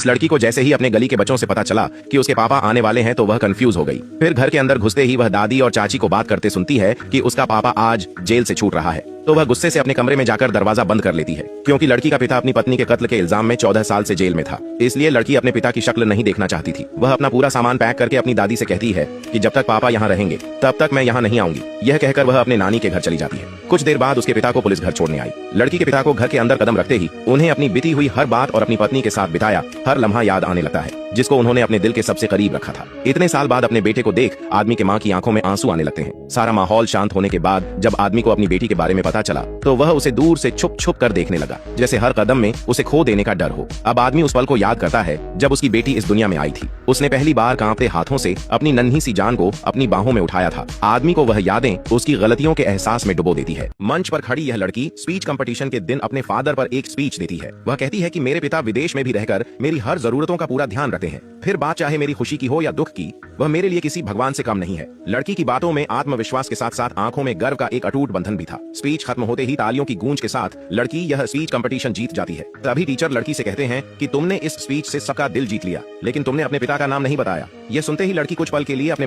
इस लड़की को जैसे ही अपने गली के बच्चों से पता चला कि उसके पापा आने वाले हैं तो वह कंफ्यूज हो गई। फिर घर के अंदर घुसते ही वह दादी और चाची को बात करते सुनती है कि उसका पापा आज जेल से छूट रहा है। तो वह गुस्से से अपने कमरे में जाकर दरवाजा बंद कर लेती है, क्योंकि लड़की का पिता अपनी पत्नी के कत्ल के इल्जाम में 14 साल से जेल में था। इसलिए लड़की अपने पिता की शक्ल नहीं देखना चाहती थी। वह अपना पूरा सामान पैक करके अपनी दादी से कहती है कि जब तक पापा यहाँ रहेंगे तब तक मैं यहाँ नहीं आऊंगी। यह कहकर वह अपने नानी के घर चली जाती है। कुछ देर बाद उसके पिता को पुलिस घर छोड़ने आई। लड़की के पिता को घर के अंदर कदम रखते ही उन्हें अपनी बीती हुई हर बात और अपनी पत्नी के साथ बिताया हर लम्हा याद आने लगता है, जिसको उन्होंने अपने दिल के सबसे करीब रखा था। इतने साल बाद अपने बेटे को देख आदमी के माँ की आंखों में आंसू आने लगते हैं। सारा माहौल शांत होने के बाद जब आदमी को अपनी बेटी के बारे में पता चला तो वह उसे दूर से छुप छुप कर देखने लगा, जैसे हर कदम में उसे खो देने का डर हो। अब आदमी उस पल को याद करता है जब उसकी बेटी इस दुनिया में आई थी। उसने पहली बार कांपते हाथों से अपनी नन्ही सी जान को अपनी बाहों में उठाया था। आदमी को वह यादें उसकी गलतियों के एहसास में डुबो देती है। मंच पर खड़ी यह लड़की स्पीच कंपटीशन के दिन अपने फादर पर एक स्पीच देती है। वह कहती है कि मेरे पिता विदेश में भी रहकर मेरी हर जरूरतों का पूरा ध्यान रखते हैं, फिर बात चाहे मेरी खुशी की हो या दुख की, वह मेरे लिए किसी भगवान से कम नहीं है। लड़की की बातों में आत्मविश्वास के साथ साथ आंखों में गर्व का एक अटूट बंधन भी था। स्पीच खत्म होते ही तालियों की गूंज के साथ लड़की यह स्पीच कंपटीशन जीत जाती है। तभी टीचर लड़की से कहते हैं कि तुमने इस स्पीच से सबका दिल जीत लिया, लेकिन तुमने अपने पिता का नाम नहीं बताया। यह सुनते ही लड़की कुछ पल के लिए अपने